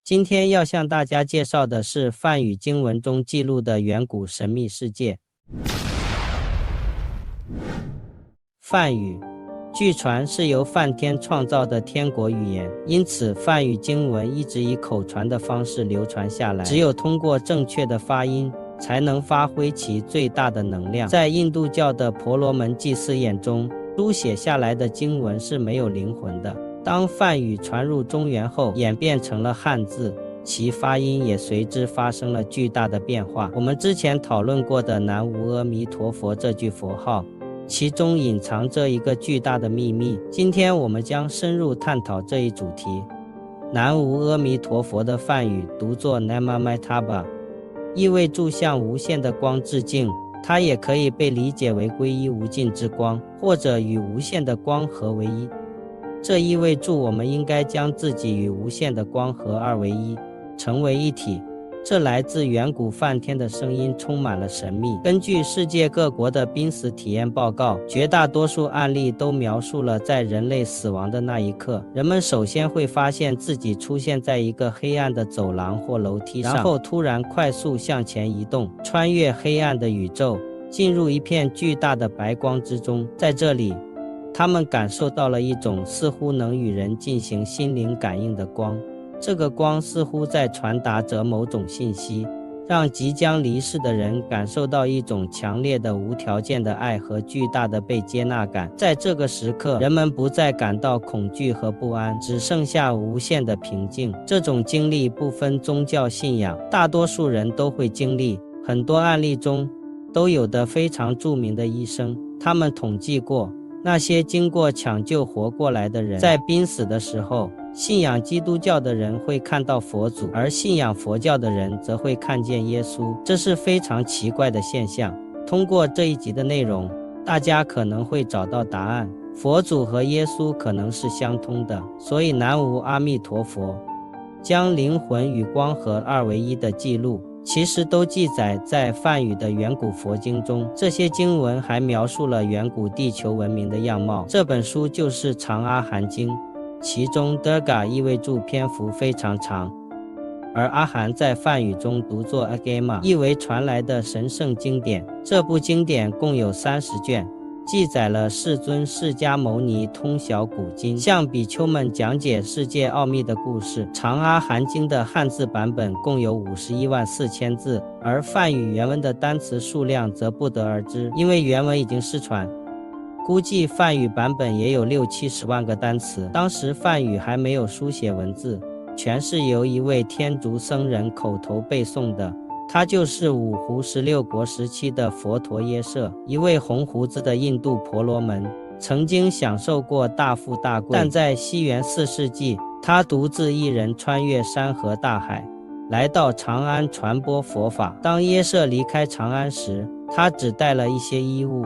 今天要向大家介绍的是梵语经文中记录的远古神秘世界。梵语，据传是由梵天创造的天国语言，因此梵语经文一直以口传的方式流传下来。只有通过正确的发音，才能发挥其最大的能量。在印度教的婆罗门祭司眼中，书写下来的经文是没有灵魂的。当梵语传入中原后，演变成了汉字，其发音也随之发生了巨大的变化。我们之前讨论过的南无阿弥陀佛这句佛号，其中隐藏着一个巨大的秘密。今天我们将深入探讨这一主题。南无阿弥陀佛的梵语读作 Namamitaba， 意味著向无限的光致敬，它也可以被理解为皈依无尽之光，或者与无限的光合为一。这意味着我们应该将自己与无限的光合二为一，成为一体。这来自远古梵天的声音充满了神秘。根据世界各国的濒死体验报告，绝大多数案例都描述了在人类死亡的那一刻，人们首先会发现自己出现在一个黑暗的走廊或楼梯上，然后突然快速向前移动，穿越黑暗的宇宙，进入一片巨大的白光之中。在这里，他们感受到了一种似乎能与人进行心灵感应的光，这个光似乎在传达着某种信息，让即将离世的人感受到一种强烈的无条件的爱和巨大的被接纳感。在这个时刻，人们不再感到恐惧和不安，只剩下无限的平静。这种经历不分宗教信仰，大多数人都会经历。很多案例中都有的非常著名的医生，他们统计过那些经过抢救活过来的人，在濒死的时候，信仰基督教的人会看到佛祖，而信仰佛教的人则会看见耶稣。这是非常奇怪的现象。通过这一集的内容，大家可能会找到答案。佛祖和耶稣可能是相通的，所以南无阿弥陀佛将灵魂与光合二为一的记录其实都记载在梵语的远古佛经中。这些经文还描述了远古地球文明的样貌。这本书就是《长阿含经》，其中 Durga 意味着篇幅非常长，而阿含在梵语中读作 Agama， 意为传来的神圣经典。这部经典共有30卷，记载了世尊释迦牟尼通晓古今，向比丘们讲解世界奥秘的故事。长阿含经的汉字版本共有514000字，而梵语原文的单词数量则不得而知，因为原文已经失传。估计梵语版本也有60-70万个单词。当时梵语还没有书写文字，全是由一位天竺僧人口头背诵的。他就是五胡16国时期的佛陀耶舍，一位红胡子的印度婆罗门，曾经享受过大富大贵。但在西元4世纪，他独自一人穿越山河大海，来到长安传播佛法。当耶舍离开长安时，他只带了一些衣物，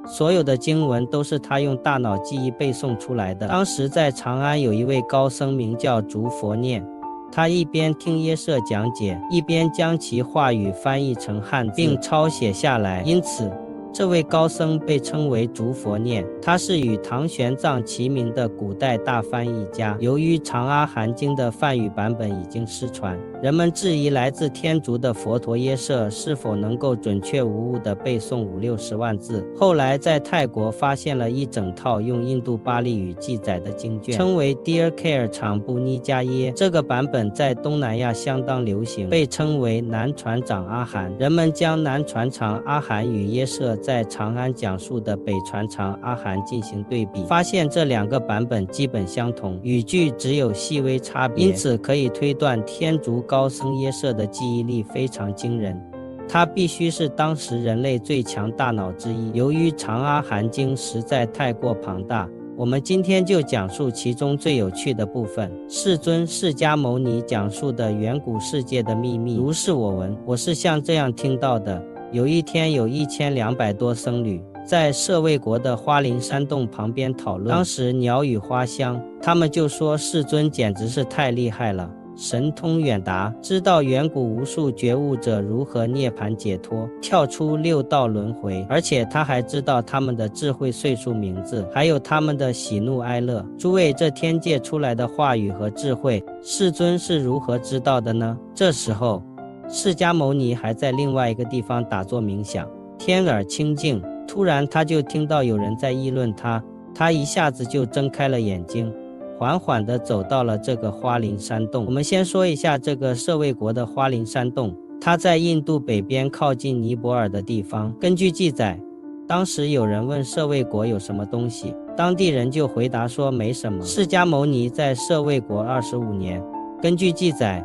所有的经文都是他用大脑记忆背诵出来的。当时在长安有一位高僧名叫竺佛念，他一边听耶舍讲解，一边将其话语翻译成汉字并抄写下来，因此这位高僧被称为竺佛念。他是与唐玄奘齐名的古代大翻译家。由于长阿含经的梵语版本已经失传，人们质疑来自天竺的佛陀耶舍是否能够准确无误地背诵50-60万字。后来在泰国发现了一整套用印度巴利语记载的经卷，称为 Dear Care 长布尼加耶。这个版本在东南亚相当流行，被称为南传长阿含。人们将南传长阿含与耶舍在长安讲述的北传长阿含进行对比，发现这两个版本基本相同，语句只有细微差别，因此可以推断天竺高僧耶舍的记忆力非常惊人，他必须是当时人类最强大脑之一。由于长阿含经实在太过庞大，我们今天就讲述其中最有趣的部分。世尊释迦牟尼讲述的远古世界的秘密。如是我闻，我是像这样听到的。有一天，有1200多僧侣在舍卫国的花林山洞旁边讨论，当时鸟语花香，他们就说世尊简直是太厉害了。神通远达，知道远古无数觉悟者如何涅槃解脱，跳出六道轮回，而且他还知道他们的智慧岁数名字，还有他们的喜怒哀乐。诸位，这天界出来的话语和智慧，世尊是如何知道的呢？这时候释迦牟尼还在另外一个地方打坐冥想，天耳清净，突然他就听到有人在议论他，他一下子就睁开了眼睛，缓缓地走到了这个花林山洞。我们先说一下这个舍卫国的花林山洞，它在印度北边靠近尼泊尔的地方。根据记载，当时有人问舍卫国有什么东西，当地人就回答说没什么。释迦牟尼在舍卫国25年，根据记载，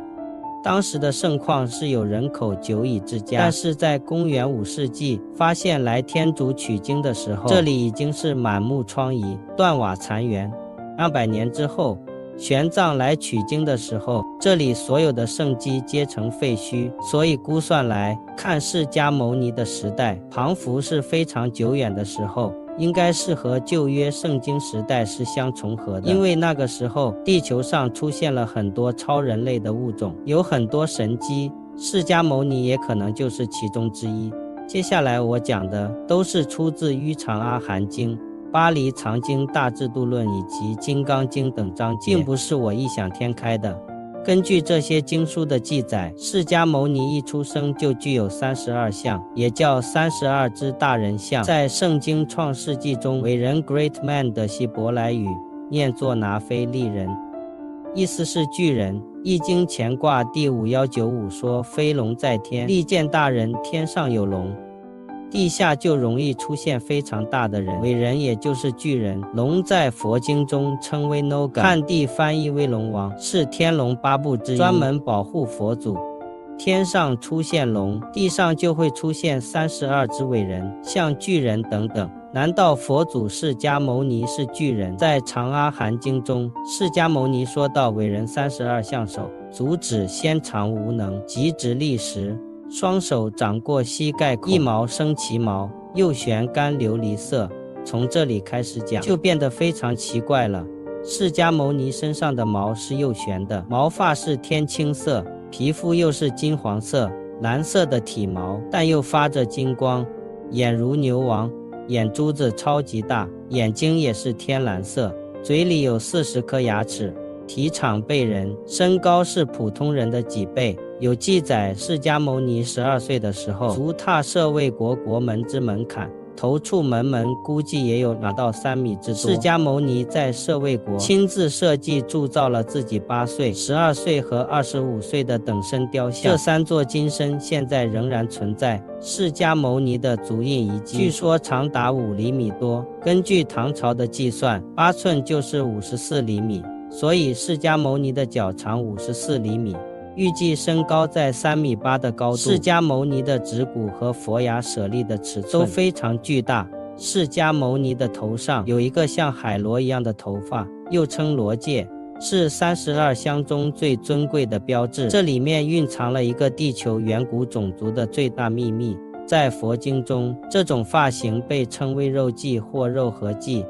当时的盛况是有人口久已至家，但是在公元5世纪发现来天竺取经的时候，这里已经是满目疮痍，断瓦残垣。200年之后，玄奘来取经的时候，这里所有的圣迹皆成废墟，所以估算来看释迦牟尼的时代，彷佛是非常久远的时候，应该是和旧约圣经时代是相重合的。因为那个时候地球上出现了很多超人类的物种，有很多神迹，释迦牟尼也可能就是其中之一。接下来我讲的都是出自《于长阿含经》、巴黎藏经大智度论以及金刚经等章节，并不是我异想天开的。根据这些经书的记载，释迦牟尼一出生就具有32相，也叫32只大人相。在圣经创世纪中，伟人 Great Man 的希伯来语念作拿非利人，意思是巨人。易经乾卦第5195说，飞龙在天，利见大人，天上有龙，地下就容易出现非常大的人，伟人也就是巨人。龙在佛经中称为 Noga， 汉地翻译为龙王，是天龙八部之一，专门保护佛祖。天上出现龙，地上就会出现32只伟人，像巨人等等。难道佛祖释迦牟尼是巨人？在《长阿含经》中，释迦牟尼说到伟人32相手，足指纤长无能，即直立时，双手掌过膝盖孔，一毛生其毛，右旋干琉璃色。从这里开始讲，就变得非常奇怪了。释迦牟尼身上的毛是右旋的，毛发是天青色，皮肤又是金黄色、蓝色的体毛，但又发着金光，眼如牛王，眼珠子超级大，眼睛也是天蓝色，嘴里有40颗牙齿，体长倍人，身高是普通人的几倍。有记载，释迦牟尼12岁的时候，足踏舍卫国国门之门槛，头触门估计也有2到3米之多。释迦牟尼在舍卫国亲自设计铸造了自己8岁、12岁和25岁的等身雕像，这3座金身现在仍然存在。释迦牟尼的足印遗迹据说长达5厘米多，根据唐朝的计算，8寸就是54厘米，所以释迦牟尼的脚长54厘米。预计身高在3.8米的高度。释迦牟尼的指骨和佛牙舍利的尺寸都非常巨大。释迦牟尼的头上有一个像海螺一样的头发，又称螺界，是32相中最尊贵的标志。这里面蕴藏了一个地球远古种族的最大秘密。在佛经中，这种发型被称为肉髻或肉合髻，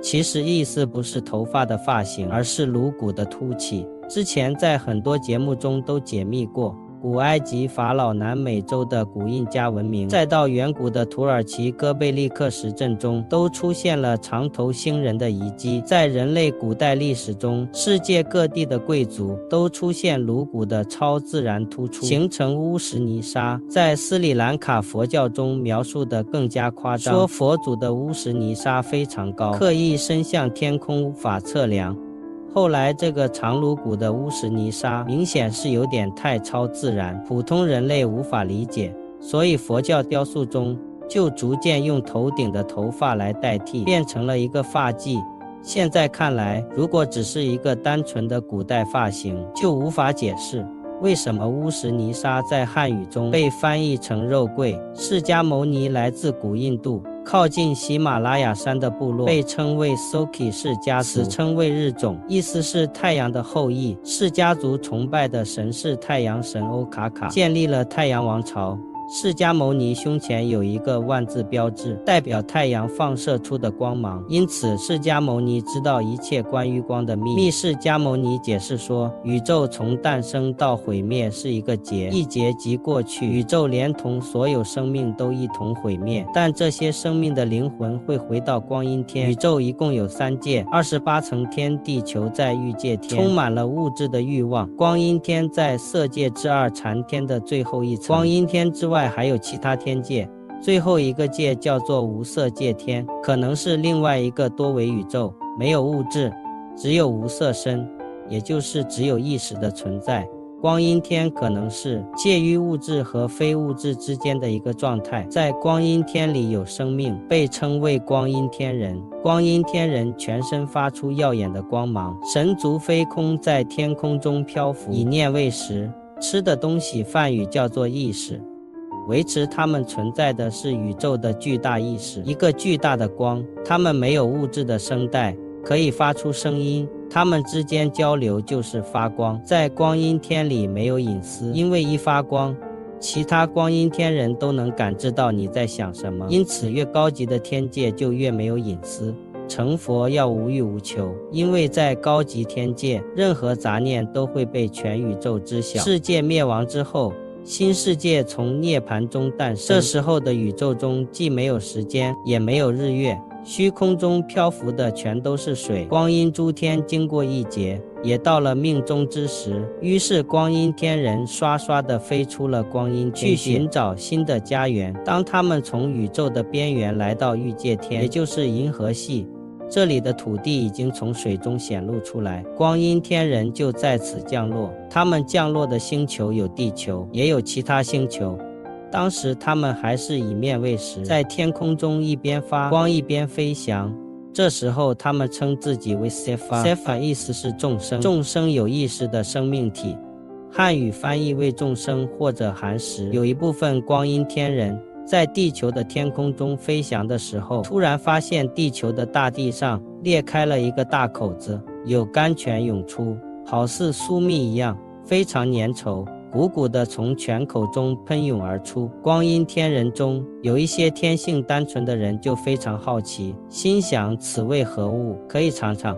其实意思不是头发的发型，而是颅骨的凸起。之前在很多节目中都解密过，古埃及法老南美洲的古印加文明，再到远古的土耳其哥贝利克石阵中，都出现了长头星人的遗迹。在人类古代历史中，世界各地的贵族都出现颅骨的超自然突出，形成乌什尼沙。在斯里兰卡佛教中描述的更加夸张，说佛祖的乌什尼沙非常高，刻意伸向天空，无法测量。后来这个长颅骨的乌什尼沙明显是有点太超自然，普通人类无法理解，所以佛教雕塑中就逐渐用头顶的头发来代替，变成了一个发髻。现在看来，如果只是一个单纯的古代发型，就无法解释为什么乌什尼沙在汉语中被翻译成肉桂。释迦牟尼来自古印度，靠近喜马拉雅山的部落被称为 Soki 氏家族，此称为日种，意思是太阳的后裔。氏家族崇拜的神是太阳神欧卡卡，建立了太阳王朝。释迦牟尼胸前有一个万字标志，代表太阳放射出的光芒，因此释迦牟尼知道一切关于光的秘密。释迦牟尼解释说，宇宙从诞生到毁灭是一个劫，一劫即过去，宇宙连同所有生命都一同毁灭，但这些生命的灵魂会回到光阴天。宇宙一共有3界，28层天，地球在欲界天，充满了物质的欲望。光阴天在色界之2禅天的最后一层，光阴天之外还有其他天界，最后一个界叫做无色界天，可能是另外一个多维宇宙，没有物质，只有无色身，也就是只有意识的存在。光阴天可能是介于物质和非物质之间的一个状态，在光阴天里有生命，被称为光阴天人。光阴天人全身发出耀眼的光芒，神足飞空，在天空中漂浮，以念为食，吃的东西梵语叫做意识。维持它们存在的是宇宙的巨大意识，一个巨大的光。它们没有物质的声带，可以发出声音，它们之间交流就是发光。在光阴天里没有隐私，因为一发光，其他光阴天人都能感知到你在想什么，因此越高级的天界就越没有隐私。成佛要无欲无求，因为在高级天界，任何杂念都会被全宇宙知晓。世界灭亡之后，新世界从涅槃中诞生，这时候的宇宙中既没有时间，也没有日月，虚空中漂浮的全都是水。光阴诸天经过一劫，也到了命中之时，于是光阴天人刷刷地飞出了光阴天界，去寻找新的家园。当他们从宇宙的边缘来到欲界天，也就是银河系，这里的土地已经从水中显露出来，光阴天人就在此降落。他们降落的星球有地球，也有其他星球。当时他们还是以面为食，在天空中一边发光一边飞翔。这时候他们称自己为 Sefa， 意思是众生，众生有意识的生命体，汉语翻译为众生或者寒食。有一部分光阴天人在地球的天空中飞翔的时候，突然发现地球的大地上裂开了一个大口子，有甘泉涌出，好似酥蜜一样，非常粘稠，汩汩地从泉口中喷涌而出。光阴天人中有一些天性单纯的人就非常好奇，心想此为何物，可以尝尝。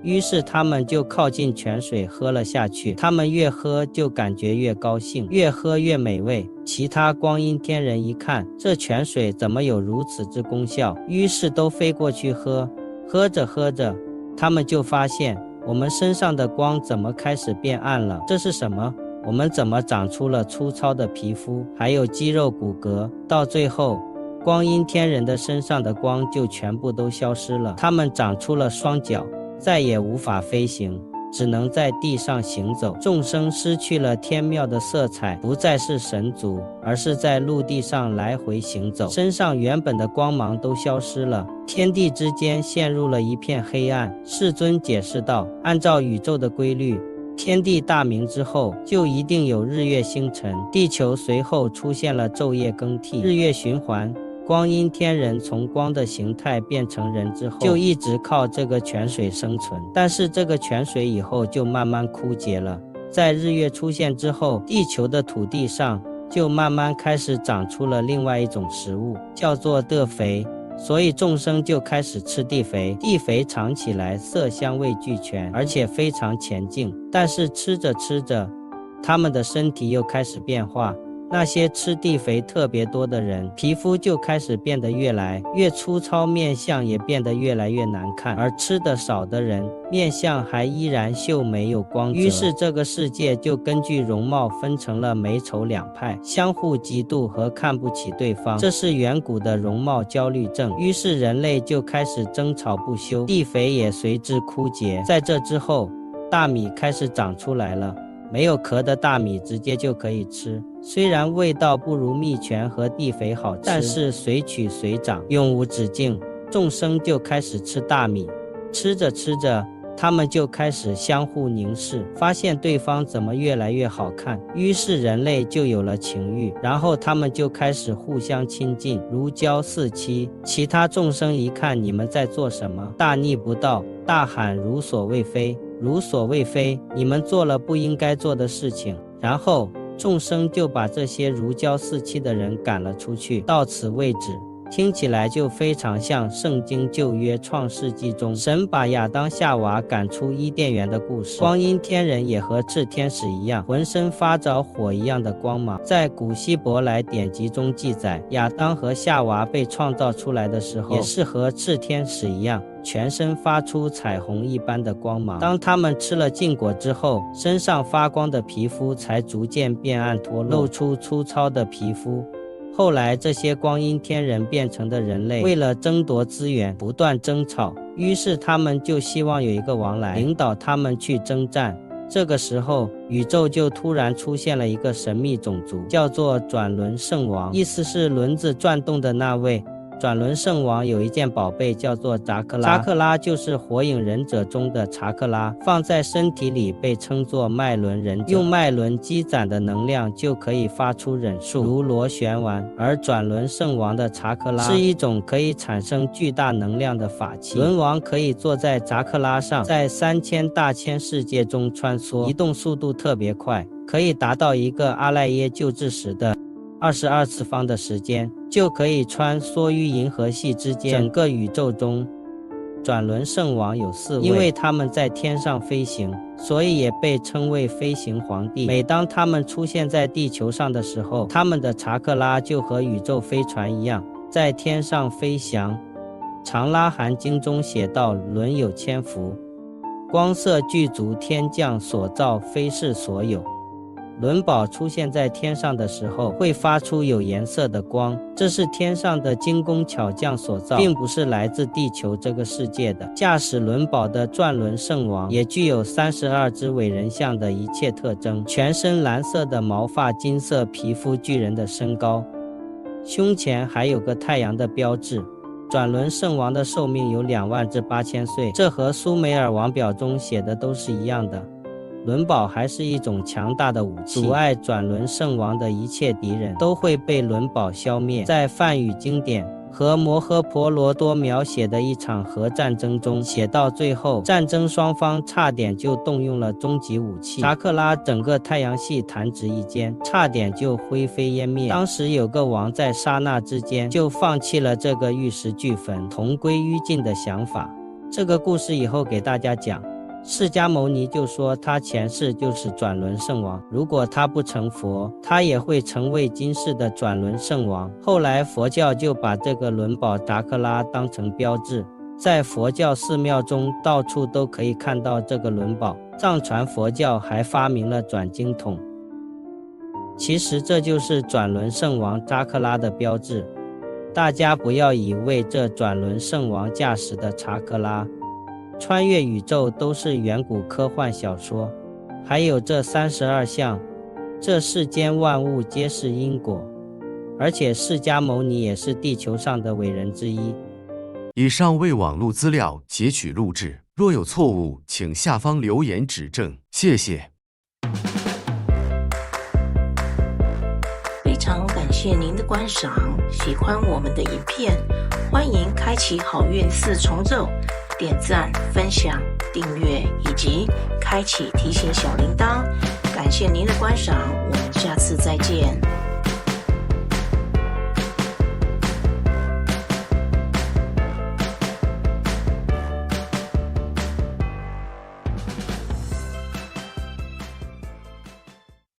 于是他们就靠近泉水喝了下去，他们越喝就感觉越高兴，越喝越美味。其他光阴天人一看，这泉水怎么有如此之功效，于是都飞过去喝。喝着喝着，他们就发现我们身上的光怎么开始变暗了，这是什么？我们怎么长出了粗糙的皮肤，还有肌肉骨骼？到最后，光阴天人的身上的光就全部都消失了，他们长出了双脚，再也无法飞行，只能在地上行走。众生失去了天妙的色彩，不再是神族，而是在陆地上来回行走，身上原本的光芒都消失了，天地之间陷入了一片黑暗。世尊解释道，按照宇宙的规律，天地大明之后，就一定有日月星辰，地球随后出现了昼夜更替，日月循环。光阴天人从光的形态变成人之后，就一直靠这个泉水生存，但是这个泉水以后就慢慢枯竭了。在日月出现之后，地球的土地上就慢慢开始长出了另外一种食物，叫做地肥，所以众生就开始吃地肥。地肥尝起来色香味俱全，而且非常前劲，但是吃着吃着，他们的身体又开始变化。那些吃地肥特别多的人，皮肤就开始变得越来越粗糙，面相也变得越来越难看，而吃得少的人，面相还依然秀美有光泽。于是这个世界就根据容貌分成了美丑两派，相互嫉妒和看不起对方，这是远古的容貌焦虑症。于是人类就开始争吵不休，地肥也随之枯竭。在这之后，大米开始长出来了，没有壳的大米直接就可以吃，虽然味道不如蜜泉和地肥好吃，但是随取随长，永无止境。众生就开始吃大米，吃着吃着，他们就开始相互凝视，发现对方怎么越来越好看，于是人类就有了情欲，然后他们就开始互相亲近，如胶似漆。其他众生一看你们在做什么，大逆不道，大喊如所未非，如所未非，你们做了不应该做的事情。然后众生就把这些如胶似漆的人赶了出去。到此为止。听起来就非常像圣经旧约创世纪中神把亚当夏娃赶出伊甸园的故事。光阴天人也和炽天使一样，浑身发着火一样的光芒。在古希伯来典籍中记载，亚当和夏娃被创造出来的时候，也是和炽天使一样，全身发出彩虹一般的光芒。当他们吃了禁果之后，身上发光的皮肤才逐渐变暗脱落，露出粗糙的皮肤。后来这些光阴天人变成的人类，为了争夺资源不断争吵，于是他们就希望有一个王来领导他们去征战。这个时候宇宙就突然出现了一个神秘种族，叫做转轮圣王，意思是轮子转动的那位。转轮圣王有一件宝贝叫做查克拉，查克拉就是火影忍者中的查克拉，放在身体里被称作脉轮忍者，用脉轮积攒的能量就可以发出忍术，如螺旋丸。而转轮圣王的查克拉是一种可以产生巨大能量的法器，轮王可以坐在查克拉上，在3000大千世界中穿梭，移动速度特别快，可以达到一个阿赖耶救治时的22次方的时间，就可以穿梭于银河系之间整个宇宙中。转轮圣王有4位，因为他们在天上飞行，所以也被称为飞行皇帝。每当他们出现在地球上的时候，他们的查克拉就和宇宙飞船一样，在天上飞翔。长拉含经中写道：轮有千伏，光色具足，天降所造，非是所有。轮宝出现在天上的时候，会发出有颜色的光，这是天上的精工巧匠所造，并不是来自地球这个世界的。驾驶轮宝的转轮圣王也具有32只伟人像的一切特征，全身蓝色的毛发，金色皮肤，巨人的身高，胸前还有个太阳的标志。转轮圣王的寿命有2万至8000岁，这和苏美尔王表中写的都是一样的。轮宝还是一种强大的武器，阻碍转轮圣王的一切敌人都会被轮宝消灭。在梵语经典和摩诃婆罗多描写的一场核战争中，写到最后，战争双方差点就动用了终极武器，查克拉整个太阳系弹指一间，差点就灰飞烟灭。当时有个王在刹那之间就放弃了这个玉石俱焚、同归于尽的想法。这个故事以后给大家讲，释迦牟尼就说他前世就是转轮圣王，如果他不成佛，他也会成为今世的转轮圣王。后来佛教就把这个轮宝查克拉当成标志，在佛教寺庙中到处都可以看到这个轮宝。藏传佛教还发明了转经筒，其实这就是转轮圣王查克拉的标志。大家不要以为这转轮圣王驾驶的查克拉穿越宇宙都是远古科幻小说，还有这32相，这世间万物皆是因果，而且释迦牟尼也是地球上的伟人之一。以上为网络资料截取录制，若有错误，请下方留言指正，谢谢。非常感谢您的观赏，喜欢我们的影片，欢迎开启好运4重奏，点赞、分享、订阅以及开启提醒小铃铛。感谢您的观赏，我们下次再见。